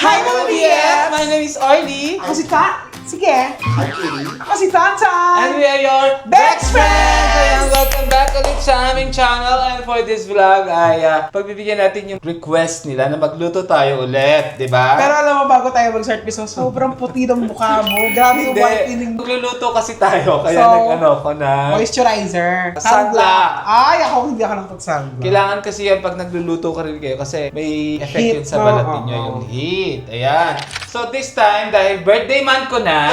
Hi mga BF! My name is Arlie. Ako si Ta... Sige. Actually, Ako si Tantan. And we are your Best friends! Ayan, welcome back ulit sa aming channel. And for this vlog ay pagbibigyan natin yung request nila na magluto tayo ulit, di ba? Pero alam mo, bago tayo mag-start, Miso, sobrang puti ng mukha mo. Grabe yung whitening. Magluluto kasi tayo, kaya So, nag-ano ko na. Moisturizer. Sunblock. Ay, hindi ako ng pag-sunblock. Kailangan kasi yan pag nagluluto ka rin kayo kasi may effect Heat, yun sa balat oo, ninyo, oo. yung heat. Ayan. So this time, dahil birthday month ko na,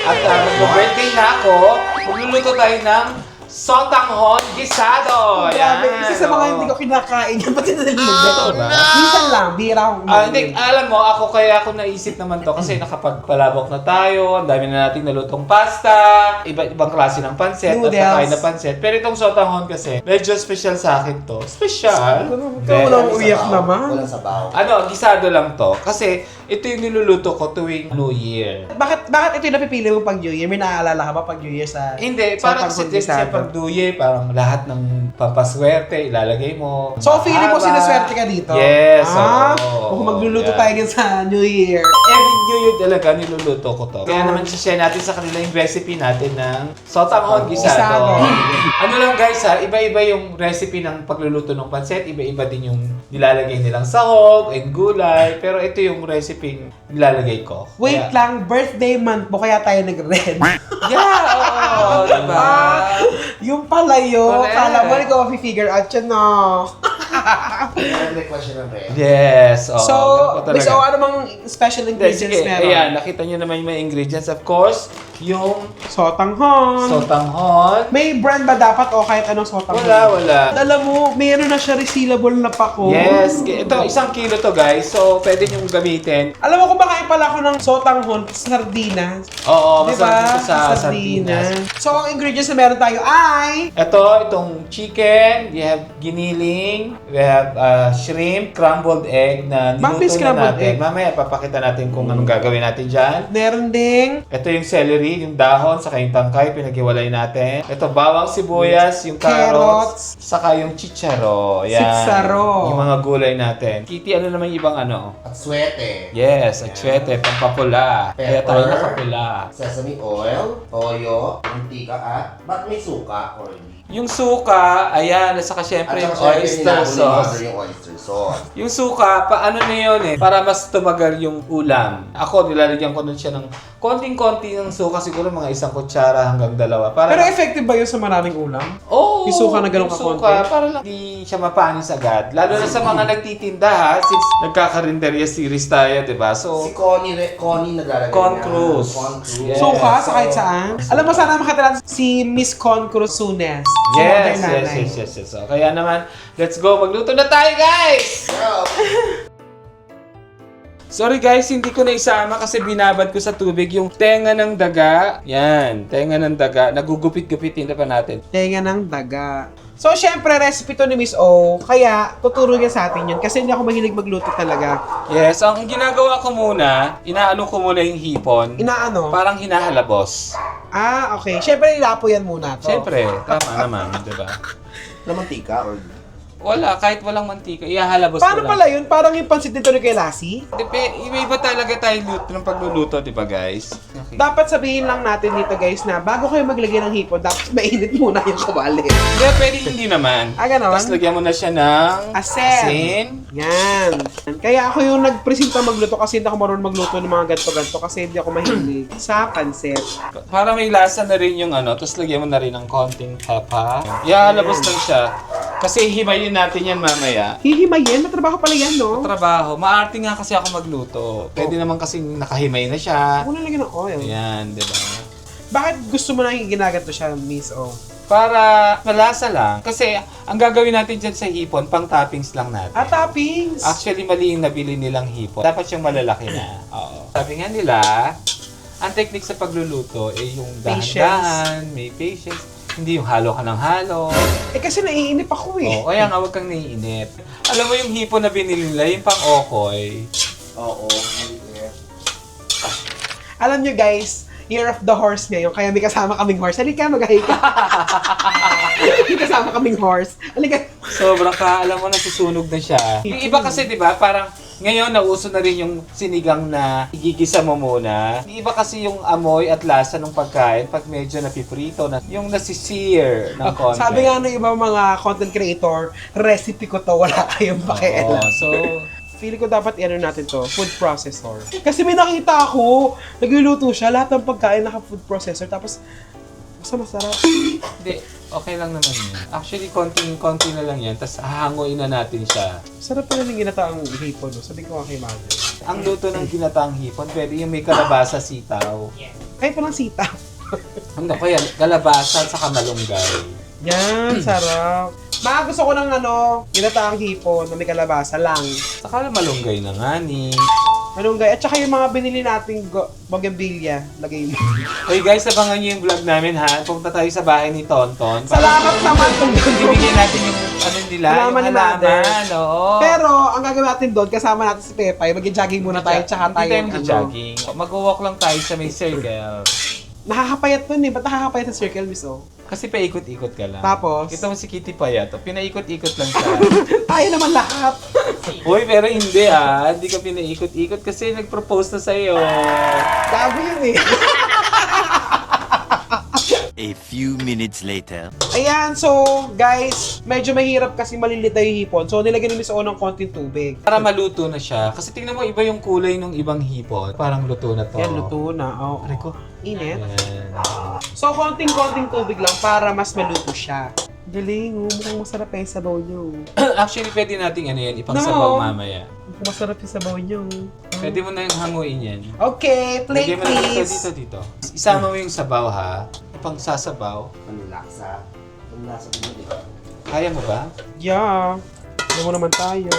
at mag-birthday na ako, magluluto tayo ng sotanghon gisado. Grabe, Ayan, isa sa mga oo. hindi ko kinakain yan. Ba't naliligaw? Diba? Minsan lang, bira akong Hindi, alam mo, ako kaya ako naisip naman to kasi nakapagpalabok na tayo, ang dami na nating nalutong pasta, ibang klase ng pansit, Noodles. at nakain na pansit. Pero itong sotanghon kasi, medyo special sa akin to. Special? Ikaw walang uyak naman. walang sabaw. Ano, gisado lang to. Kasi ito yung niluluto ko tuwing New Year. Bakit ito yung napipili mo pag New Year? May naaalala ka ba pag New Year sa... Hindi, sa parang kasi pagkundisado? pag New Year, parang lahat ng pampaswerte, ilalagay mo. So, feeling mo Mahaba. sinaswerte ka dito? Yes, oo. Kung magluluto yeah. tayo din sa New Year. Every New Year talaga niluluto ko to. Kaya naman share natin sa kanila yung recipe natin ng sotanghon gisado. Ano lang guys ha, iba-iba yung recipe ng pagluluto ng pancit, iba-iba din yung nilalagay nilang sahog and gulay, pero ito yung recipe yung nilalagay ko. Wait lang, birthday month mo kaya tayo nag-red. Yeah, oo, diba? Yung pala yun. Correct. Kala mo, ikaw figure out yun, no? Nag-request siya ng red. Yes, oo. So, ganun po Miss O, ano bang special Hindi, ingredients sige, meron? ayan, nakita nyo naman yung mga ingredients. Of course, yung Sotanghon. sotanghon. May brand ba dapat o kahit anong sotanghon? Wala. Alam mo, mayroon na siya resealable na pako. Yes, ito, 1 kilo to guys. So, pwede nyo gamitin. Alam mo kung bakain pala ako ng sotanghon, sardinas. Oo, Diba? masarap ito sa sardinas. So, ang ingredients na meron tayo ay... Itong chicken, we have giniling, we have shrimp, scrambled egg na Bakit niluto na scrambled natin. egg? Mamaya, papakita natin kung anong gagawin natin dyan. Meron ding... Ito yung celery, yung dahon, saka yung tangkay, pinaghiwalay natin. Ito, bawang sibuyas, yung carrots, saka yung chicharo. Yan. Chicharo. Yung mga gulay natin. Kitty, ano naman yung ibang ano? At swete. Yes, atsuete, pampapula. Kaya tayo Pepper. nakapula. Sesame oil, toyo, mantika at ba't may suka or hindi? Yung suka, ayan, at saka syempre yung saka oyster syempre, sauce. yung oyster sauce. Yung suka, paano na yun eh, para mas tumagal yung ulam. Ako, nilalagyan ko nun siya ng konting-konti ng suka, siguro mga 1 kutsara hanggang 2. Para Pero effective ba yun sa maraming ulam? Oo, yung suka na ganun yung kakonti? suka, para lang di siya mapanis agad. Lalo na sa mga nagtitinda ha, since nagkakarinderya series tayo, di ba? So, Si Connie naglalagay Con niya. Cruz. Con Cruz. Yes. Suka sa so- kahit saan. Alam mo, sana makatira si Miss Con Cruz Sunes. Si Yes, Mother Nanay. yes. So, kaya naman, let's go. Magluto na tayo, guys! Go! Sorry guys, hindi ko na isama kasi binabad ko sa tubig yung tenga ng daga. Yan, tenga ng daga. Nagugupit-gupitin na pa natin. Tenga ng daga. So, syempre, recipe to ni Miss O. Kaya, tuturo niya sa atin yun. Kasi hindi ako mahilig magluto talaga. Yes, ang ginagawa ko muna, inaano ko muna yung hipon. Inaano? Parang hinahalabos. Ah, okay. Syempre, ilapo yan muna to. Siyempre, tama naman, di ba? Na mantika or Wala, kahit walang mantika, ihahalabos Paano ko lang. pala yun? Parang yung pansit nito ni kay Lassie? Iba-iba talaga tayo ng pagluluto, di ba guys? Okay. Dapat sabihin lang natin dito guys na bago kayo maglagay ng hipon, dapat mainit muna yung kawali. Hindi, pwede hindi naman. Ah, ganon? Tapos lagyan mo na siya ng Asin. Yan. Kaya ako yung nagpresenta magluto kasi hindi ako marunong magluto ng mga ganto-ganto kasi hindi ako mahilig sa pansit. Para may lasa na rin yung ano, tapos lagyan mo na rin ng konting papa. Ihahalabos lang siya. Kasi himayin natin yan mamaya. Hihimayin? Matrabaho pala yan, no? Trabaho. Maarte nga kasi ako magluto. Pwede naman kasing nakahimay na siya. Huwag na lagyan ng oil. Ayan, di ba? Bakit gusto mo na ginaganto siya, Miss O? Para malasa lang. Kasi ang gagawin natin dyan sa hipon, pang toppings lang natin. Ah, toppings! Actually, mali yung nabili nilang hipon. Dapat siyang malalaki na. Oo. Sabi nga nila, ang technique sa pagluluto ay yung dahan-dahan, may patience. Hindi yung halo ka ng halo. Eh kasi naiinip ako eh. Oo, kaya nga huwag kang naiinip. Alam mo yung hipon na binili nila, yung pang-okoy. oo. Alam nyo guys, Year of the Horse ngayon, kaya may kasama kaming horse. Halika, mag-hi ka. May kasama kaming horse. Halika. Sobrang alam mo na susunog na siya. Yung iba kasi, di ba, parang Ngayon, nauso na rin yung sinigang na igigisa mo muna. Iba kasi yung amoy at lasa ng pagkain pag medyo napiprito na. Yung nasi-sear ng konti. Sabi nga ng ibang mga content creator, recipe ko to, wala kayong pakialam. So, Feeling ko dapat i-ano natin to, food processor. Kasi may nakita ako, nagluluto siya, lahat ng pagkain naka-food processor, tapos basta masarap. hindi, okay lang naman yun. Actually, konti na lang yan, tapos hahanguin na natin siya. Sarap pala ng ginataang hipon, no? Sabi ko nga kay Mother. Ang luto ng ginataang hipon, pwede yung may kalabasa, sitaw. Kahit palang sita. Ano ko yan? Kalabasa at saka malunggay. Yan, sarap. Gusto ko ng ginataang hipon na may kalabasa lang. Saka malunggay na nga ni. Malunggay. At saka yung mga binili nating bougainvillea, lagay mo. Okay guys, abangan nyo yung vlog namin ha. Pupunta tayo sa bahay ni Tonton. Salamat naman kung Ibigay natin yung ano nila, Halaman yung ni Mother. halaman. Oo. Pero, ang gagawin natin doon, kasama natin si Pepay, mag-jogging muna tayo, tsaka tayo. Hindi tayo mag-jogging. Mag-walk lang tayo sa may circle. Nakakapayat nun eh. Ba't nakakapayat sa circle, Miss O? Kasi paikot-ikot ka lang. Tapos? Kita mo si Kitty Payat, pinaikot-ikot lang siya. Tayo naman lahat. Uy, pero hindi ah. Hindi ka pinaikot-ikot kasi nag-propose na sa'yo. Gago yun eh. A few minutes later. Ayan, so guys, medyo mahirap kasi malilita yung hipon. So nilagyan ni Miss O ng konting tubig. Para maluto na siya. Kasi tingnan mo, iba yung kulay ng ibang hipon. Parang luto na to. Yan, luto na. Oh, Aray ko. init. Ayan. So konting-konting tubig lang para mas maluto siya. Galing, mukhang masarap yung sabaw niyo. Actually, pwede nating ano yan, ipang-sabaw No. mamaya. Mukhang masarap yung sabaw niyo. Pwede mo na yung hanguin yan. Okay, plate Lagyan mo na please. dito. Isama mo yung sabaw ha. Ipang sasabaw. Ang laksa. Ang lasa ko dito. Kaya mo ba? Yeah. Ano mo naman tayo?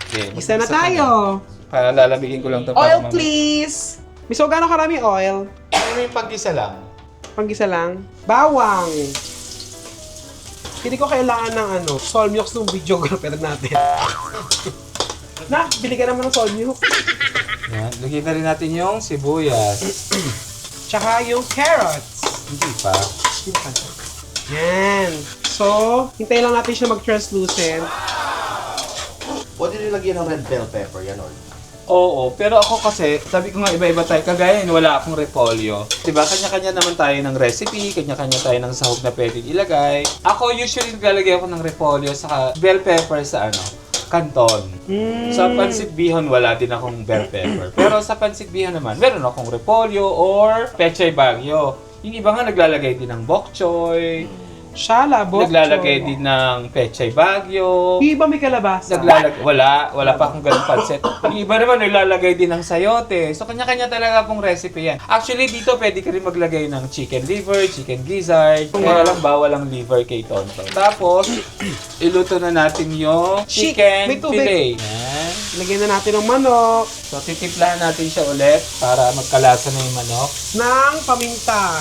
Okay. Isa na mag-isa ka tayo. Para lalamigin ko lang to. Oil please. Miss O, gano'ng karami oil? Ano yung pag-isa lang? Panggisa lang. Bawang. Hindi ko kailangan ng Solmiox ng videographer natin. Na, bili ka naman ng Solmiox. Yan. Lagyan na rin natin yung sibuyas. Tsaka yung carrots. Hindi pa. Yan. So, hintayin lang natin siya mag-translucent. Pwede rin lagyan ng red bell pepper, yan or. Oo, pero ako kasi, sabi ko nga iba-iba tayo. Kagaya yun, wala akong repolyo. Diba? Kanya-kanya naman tayo ng recipe, kanya-kanya tayo ng sahog na pwedeng ilagay. Ako usually naglalagay ako ng repolyo saka bell pepper sa canton. Sa pancit bihon, wala din akong bell pepper. Pero sa pancit bihon naman, meron akong repolyo or pechay bagyo. Yung iba nga naglalagay din ng bok choy, Shala, bok naglalagay choy. din ng pechay bagyo. Yung iba may kalabasa. Wala pa akong ganung pancit. Yung iba naman naglalagay din ng sayote. So kanya-kanya talaga pong recipe yan. Actually dito pwede ka rin maglagay ng chicken liver, chicken gizzard. Kaya lang bawal ang liver kay Tonton. Tapos iluto na natin yung chicken May tubig. fillet. Yan. Lagyan na natin ng manok, So titimplahan natin siya ulit para magkalasa na yung manok. ng paminta.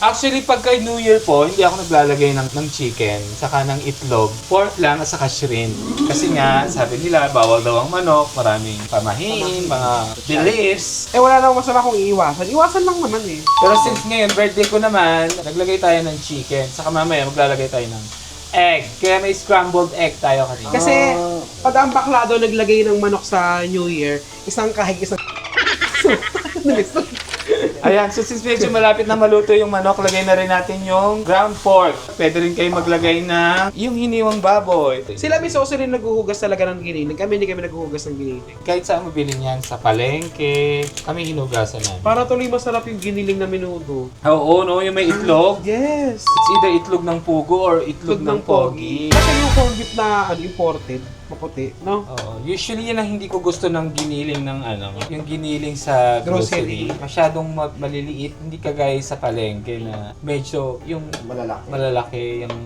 Actually, pagka New Year po, hindi ako naglalagay ng chicken, saka ng itlog, pork lang at saka shrimp. Kasi nga, sabi nila, bawal daw ang manok, maraming pamahin, mga bilis. Wala namang masama kung iiwasan. Iwasan lang naman eh. Pero since ngayon, birthday ko naman, naglagay tayo ng chicken, saka mamaya maglalagay tayo ng egg. Kaya may scrambled egg tayo kanina. Kasi, pag ang baklado naglagay ng manok sa New Year, isang kahig, isang... Ayan, so since medyo malapit na maluto yung manok, lagay na rin natin yung ground pork. Pwede rin kayo maglagay ng yung hiniwang baboy. Sila Miss O rin naghuhugas talaga ng giniling. Kami hindi kami naghuhugas ng giniling. Kahit saan mo bilhin yan, sa palengke, kami hinugasan namin. Para tuloy masarap yung giniling na minudo. Oo, no, yung may itlog. Yes! It's either itlog ng pugo or itlog ng pogi. Kasi yung corned beef na imported, maputi, no? Oo, usually yan ang hindi ko gusto ng giniling ng yung giniling sa grocery. Grocery. Masyadong maliliit, hindi kagaya sa palengke na medyo yung Malalaki. malalaki yung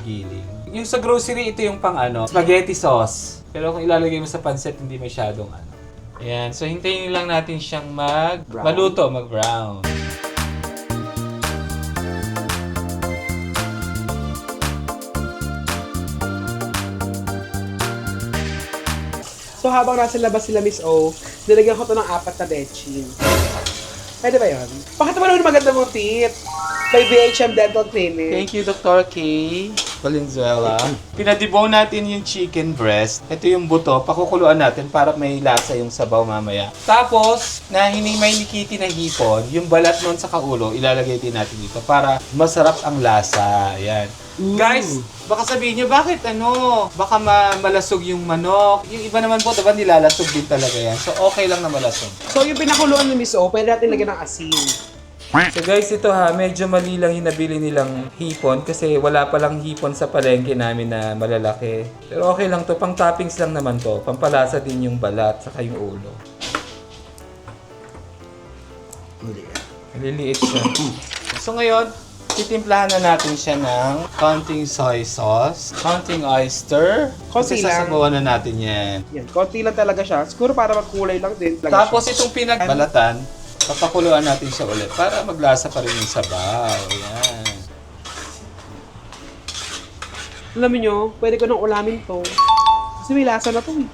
giling. Yung sa grocery, ito yung pang spaghetti sauce. Pero kung ilalagay mo sa pancit, hindi masyadong Ayan, so hintayin lang natin siyang maluto, mag-brown. So habang nasa labas sila Miss O, nilagyan ko to ng 4 na betchin. Pwede ba yun? Bakit naman maganda mong tit? May BHM Dental Clinic. Thank you, Dr. K. Valenzuela. Pinadibone natin yung chicken breast. Ito yung buto. Pakukuluan natin para may lasa yung sabaw mamaya. Tapos, may nikiti na hipon, yung balat nun sa kaulo, ilalagay din natin dito para masarap ang lasa. Ayan. Guys, baka sabihin nyo, bakit baka malasog yung manok. Yung iba naman po, diba nilalasog din talaga yan. So, okay lang na malasog. So, yung pinakuluan ni Miss O, pwede natin lagyan ng asin. So guys, ito medyo mali lang yung nabili nilang hipon kasi wala palang hipon sa palengke namin na malalaki. Pero okay lang to, pang toppings lang naman to. Pampalasa din yung balat saka yung ulo. Maliliit siya. So ngayon, titimplahan na natin siya ng konting soy sauce, konting oyster. Konti Kasi lang. sasabawan na natin yan. Yan, konti lang talaga siya. Siguro para magkulay lang din. Tapos itong pinagbalatan, papakuluan natin siya ulit para maglasa pa rin yung sabaw. Ayan. Alam niyo, pwede ko nang ulamin to. Kasi may lasa na to eh.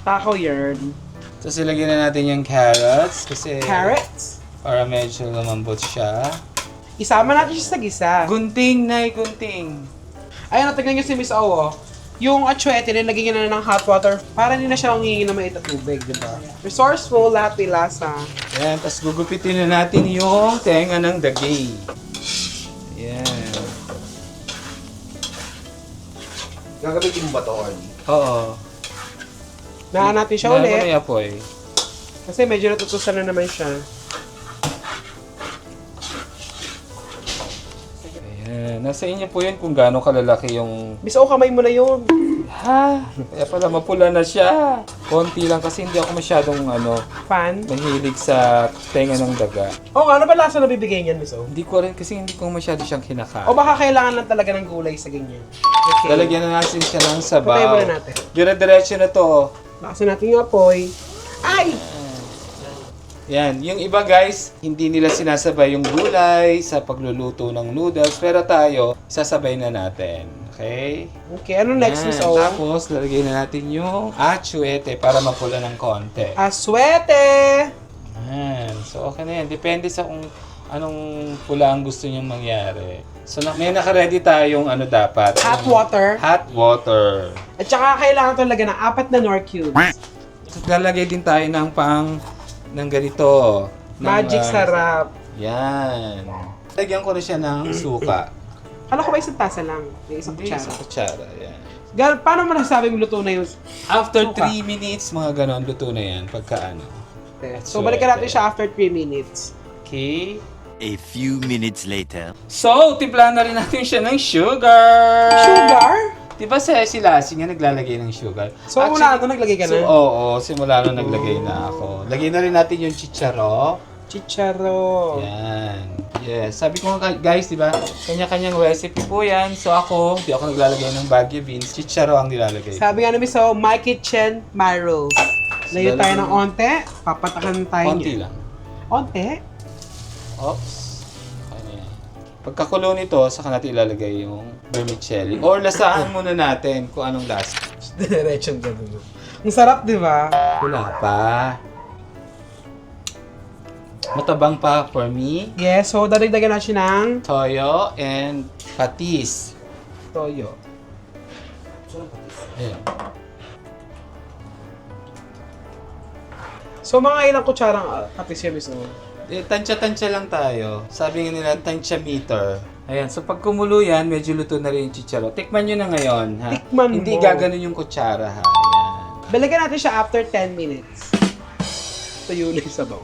Takaw yarn. Tapos ilagyan na natin yung carrots kasi Carrots. para medyo lumambot siya. Isama natin siya sa gisa. Gunting, Nay, gunting. Ayun, natignan niyo si Miss O, oh. Yung atsuete, nilagyan niya na ng hot water para hindi na siya hingi na mait at tubig, di ba? Resourceful, lahat may lasa. Ayan, tapos gugupitin na natin yung tenga ng dagay. Ayan. Gagamitin mo ba ito, Orly? Oo. Nahan natin siya Nahan ulit. mo na yapoy. Kasi medyo natutusan na naman siya. Ayan. Nasa inyo po yun kung gaano kalalaki yung... Miss O, kamay mo na yun. Ha? Kaya pala mapula na siya. Konti lang kasi hindi ako masyadong Fan. mahilig sa tenga ng daga. O ano ba lasa na bibigay niyan, Miss O? Hindi ko rin kasi hindi ko masyado siyang kinakain. O baka kailangan lang talaga ng gulay sa ganyan. Okay. Lalagyan na natin siya ng sabaw. Patay muna natin. Dire-diretso na to. Lakasan natin yung apoy. Ay! Yan. Yung iba guys, hindi nila sinasabay yung gulay sa pagluluto ng noodles. Pero tayo, sasabay na natin. Okay? Okay, ano next, Yan. Miss O? Tapos, lalagyan na natin yung atsuete para mapula ng konti. Aswete! Yan. So, okay na yan. Depende sa kung anong pula ang gusto nyong mangyari. So, may naka-ready tayong dapat. Hot water. Hot water. At saka kailangan ito lagyan ng 4 na Nor cubes. So, lalagay din tayo ng ganito. Magic sarap. Yan. Lagyan ko na siya ng suka. Kala ko ba isang tasa lang? May isang Hindi, kutsara. sa kutsara. Yan. Paano mo nasasabing luto na yung... After Suka. 3 minutes, mga ganon, luto na yan. Pagka So, balikan natin siya after 3 minutes. Okay. A few minutes later. So, timplahan na rin natin siya ng sugar. Sugar? Diba si Lassie nga naglalagay ng sugar? So, mula naglagay ka na? Oo, simula na naglagay na ako. Lagyan na rin natin yung chicharo. Chicharo. Yan. Yes. Sabi ko nga guys, di ba? Kanya-kanyang recipe po yan. So ako, di ako naglalagay ng Baguio beans. Chicharo ang nilalagay. Sabi nga namin so, my kitchen, my rules. Layo tayo ng onte, papatakan tayo Konti niya. lang. Onte? Oops. Okay na yan. Pagkakulo nito, saka natin ilalagay yung vermicelli. Or lasahan muna natin kung anong lasa. Diretsyon ka dun. Ang sarap, di ba? Wala pa. Matabang pa for me. Yes, so dadagdagan natin ng Toyo and patis. toyo. Ayan. So mga ilang kutsarang patis yan, Miss O? Tansya-tansya lang tayo. Sabi nga nila, tansya meter. Ayan, so pag kumulo yan, medyo luto na rin yung chicharo. Tikman nyo na ngayon, ha? Tikman Hindi mo. gaganon yung kutsara, ha? Ayan. Balagyan natin siya after 10 minutes. Tuyo na yung sabaw.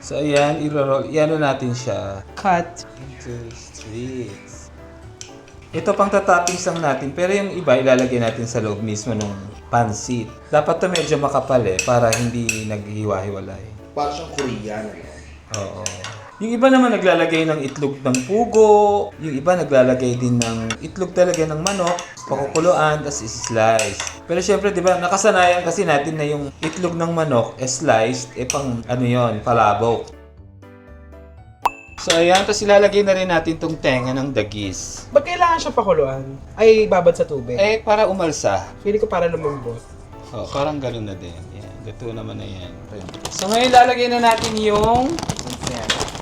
So ayan, i-roll. Iano natin siya. Cut. Into strips. Ito pang tatoppings lang natin, pero yung iba ilalagay natin sa loob mismo ng pansit. Dapat to medyo makapal para hindi naghiwa-hiwalay. Parang siyang Korean. Oo. Yung iba naman naglalagay ng itlog ng pugo. Yung iba naglalagay din ng itlog talaga ng manok. Pakukuluan, tapos i-slice. Pero syempre, di ba, nakasanayan kasi natin na yung itlog ng manok sliced, pang palabok. So ayan, tapos ilalagay na rin natin tong tenga ng dagis. Ba't kailangan siya pakuluan? Ay, babad sa tubig? Para umalsa. Feeling ko para lumambot. Oh, parang gano'n na din. Yan, gato naman na yan. So ngayon lalagay na natin yung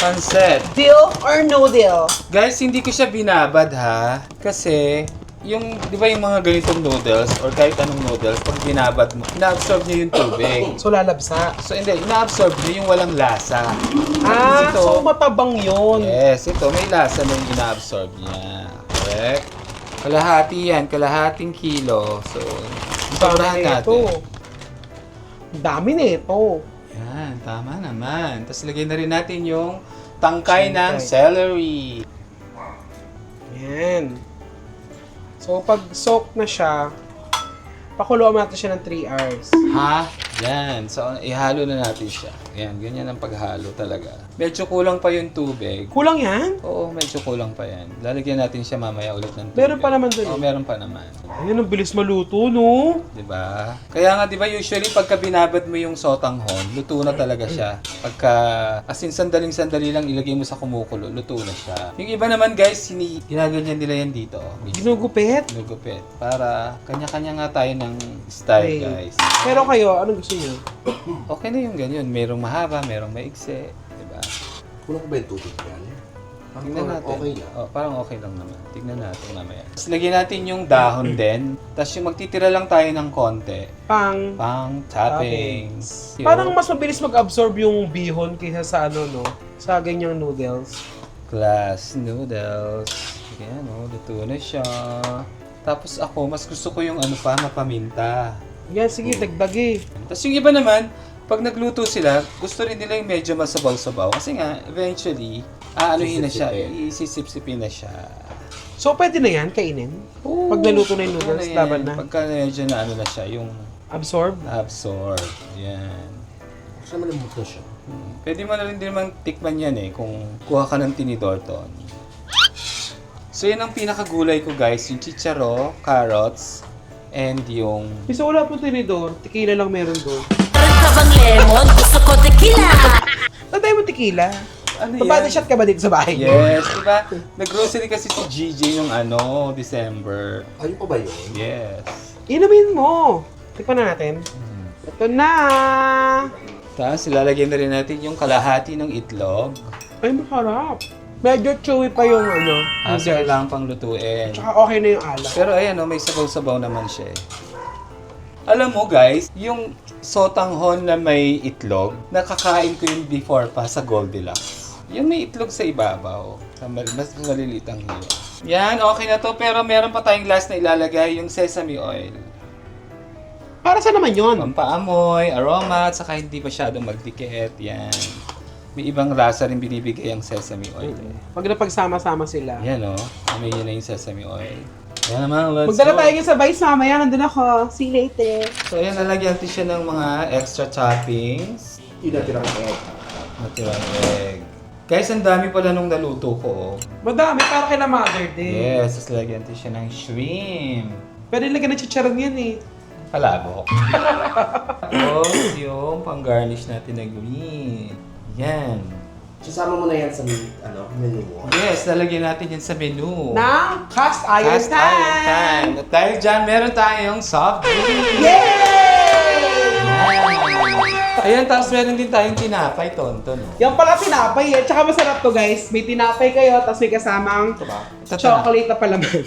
Pancit. Deal or no deal? Guys, hindi ko siya binabad ha. Kasi, yung, di ba yung mga ganitong noodles or kahit anong noodles, pag binabad mo, ina-absorb niya yung tubig. So lalabsa. So, hindi, ina-absorb niya yung walang lasa. Ah, Ito, so matabang yun. yes, ito, may lasa na yung ina-absorb niya. Correct? Kalahati yan, kalahating kilo. So, sobrahan natin. Ang dami nito. Yan, tama naman. Tapos lagyan na rin natin yung tangkay ng Tangkay. celery. Yan. So, pag soak na siya, pakuluan natin siya ng 3 hours. Ha? Yan. So, ihalo na natin siya. Yan, ganyan ang paghalo talaga. Medyo kulang pa yung tubig. Kulang yan? Oo, medyo kulang pa yan. Lalagyan natin siya mamaya ulit ng tubig. Meron pa naman dun eh. Oo, meron pa naman. Ayun, ang bilis maluto, no? Diba? Kaya nga, diba, usually pagka binabad mo yung sotanghon, luto na talaga siya. Pagka, as in, sandaling-sandali lang ilagay mo sa kumukulo, luto na siya. Yung iba naman, guys, ginaganyan nila yan dito. Ginugupit. Ginugupit. Para kanya-kanya nga tayo ng style, Okay. guys. Pero kayo, anong gusto niyo? Okay na yung ganyan. Merong mahaba, merong maigsi. Diba? Kulang ba yung tubig yan? Tingnan natin. Okay lang. Oh, parang okay lang naman. Tignan natin mamaya. Tapos lagyan natin yung dahon din. Tapos yung magtitira lang tayo ng konti. Pang... Pang toppings. Yun. Parang mas mabilis mag-absorb yung bihon kaysa sa ano, no? Sa ganyang noodles. Glass noodles. Ayan, oh, luto na siya. Tapos ako, mas gusto ko yung ano pa, mapaminta. Yan, sige, dagdagi. Tapos yung iba naman, pag nagluto sila, gusto rin nila yung medyo masabaw-sabaw. Kasi nga, eventually, aanuhin na siya, isisip-sipin na siya. So, pwede na yan, kainin? Oo. Pag naluto na yung noodles, Ano yan, laban na. Pagka medyo na ano na siya, yung Absorb? absorb. Yan. Kasi malamot na siya. Pwede mo na rin din naman tikman yan eh, kung kuha ka ng tinidor ton. So yan ang pinakagulay ko guys, yung chicharo, carrots, and yung... Kasi wala po tinidor, tequila lang meron doon. Meron ka bang lemon? Gusto ko tequila. Tatay mo tequila. Ano Body shot ka ba dito sa bahay? Yes, diba? Nag-grocery kasi si GJ nung ano, December. Ayun pa ba yun? Yes. Inumin mo. Tikman na natin. Ito na. Tapos ilalagyan na rin natin yung kalahati ng itlog. Ay, masarap. Medyo chewy pa yung ano. So noodles. kailangan pang lutuin. Tsaka okay na yung alak. Pero ayan, oh, may sabaw-sabaw naman siya eh. Alam mo guys, yung sotanghon na may itlog, nakakain ko yun before pa sa Goldilocks. Yung may itlog sa ibabaw, sa mas maliliit ang hiwa. Yan, okay na to. Pero meron pa tayong last na ilalagay, yung sesame oil. Para saan naman yun? Pampaamoy, aroma, at saka hindi masyadong magdikit. Yan. May ibang rasa rin binibigay ang sesame oil. Pag napagsama-sama sila. Yan o, amoy nyo na yung sesame oil. Yan naman, let's Magdala go. tayo ng sabay mamaya. Nandun ako. See you later. So ayan, nalagyan natin siya ng mga extra toppings. Yung natirang egg. Natirang egg. Guys, ang dami pala nung naluto ko. Madami. Para kay na mother din. Yes, tapos lagyan natin siya ng shrimp. Pwede lagyan ng chicharon yan eh. Palabok. Tapos yung pang-garnish natin na green. Yan. Sasama mo na yan sa menu mo. Yes, lalagyan natin yan sa menu. Na cast iron Cast iron time. At dahil dyan, meron tayong soft drink. Yay! Ayan, tapos meron din tayong tinapay, tonton. Yan pala tinapay eh. Tsaka masarap to guys. May tinapay kayo, tapos may kasamang chocolate na palaman.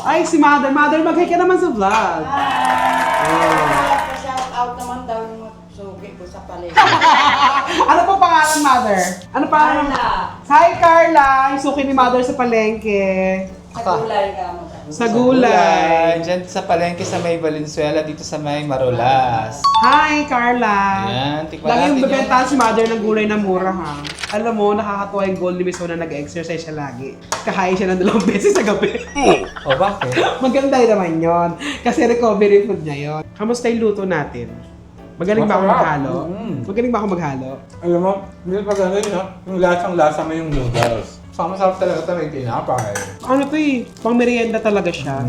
Ay, si Mother. Mother, mag-hi ka naman sa vlog. Shout out naman daw yung sugi ko sa palengke. Ano po pangalan, Mother? Ano pangalan? Carla. Hi, Carla. Yung suki ni Mother sa palengke. Sa gulay ka mo. Sa gulay. Diyan sa palengke sa may Valenzuela, dito sa may Marolas. Hi, Carla. Ayan, tikman Lagi yung natin bebentahan si Mother ng gulay na mura, ha? Alam mo, nakakatuwa yung goal ni Miss Ho na nag-exercise siya lagi. Kakain siya ng 2 beses sa gabi. O bakit? Maganda yun naman yun. Kasi recovery food niya yun. Kamusta yung luto natin? Magaling ba ako Masarap. maghalo? Magaling ba ako maghalo? Alam mo, hindi pa ganun, no? Yung lasang-lasa mo yung noodles. Masarap talaga ito, may tinapay. Ano to eh? Pang merienda talaga siya.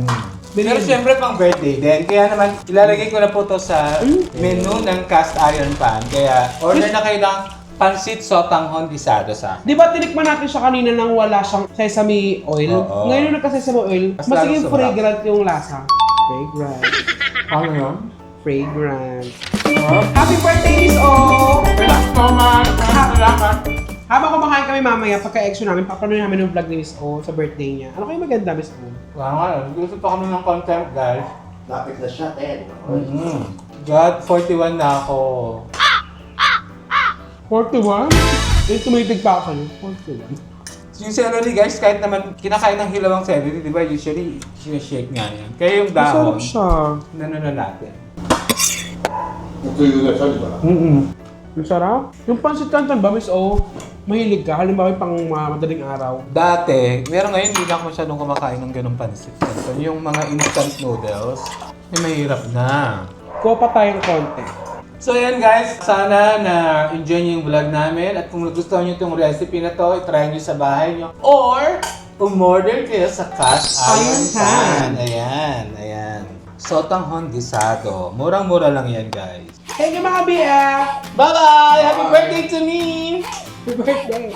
Pero Merienda. siyempre pang birthday din. Kaya naman, ilalagay ko na po to sa menu ng cast iron pan. Kaya order na kayo ng Pansit sotanghon gisado sa. Di ba tinikman natin siya kanina nang wala siyang sesame oil? Oo. Ngayon yung nagka-sesame oil, Mas mas lalo naging sumarap. fragrant yung lasa. Fragrant. Ano yun? Fragrant. Happy birthday, Miss O! Relax naman. Salamat. Habang kumakain kami mamaya, pagka-extra namin, papanood namin yung vlog ni Miss O sa birthday niya. Ano kayo maganda, Miss O? Wala nga, gusto pa kami ng content, guys. Lapit na siya, 10. God, 41 na ako. 41? Yung tumitig pa ako sa'yo. 41. Yung celery, guys, kahit naman kinakain ng hilawang celery, di ba, usually, sinashake nga yan. Kaya yung dahon, Masarap siya. nanunan natin. Ang sarap. Yung pancit canton ba, Miss O? Mahilig ka? Halimbawa yung pang madaling araw. Dati, meron ngayon, hindi na ako masyadong kumakain ng ganung pansit. So, yung mga instant noodles, mahirap na. Kuha pa tayong konti. So yan guys, sana na-enjoy niyo yung vlog namin at kung nagustuhan niyo itong recipe na to, itry niyo sa bahay niyo or umorder kayo sa Cast Iron Pan. Ayan. Sotanghon gisado. Murang-mura lang yan guys. Thank you mga BF! Bye-bye! Happy birthday to me! Happy birthday!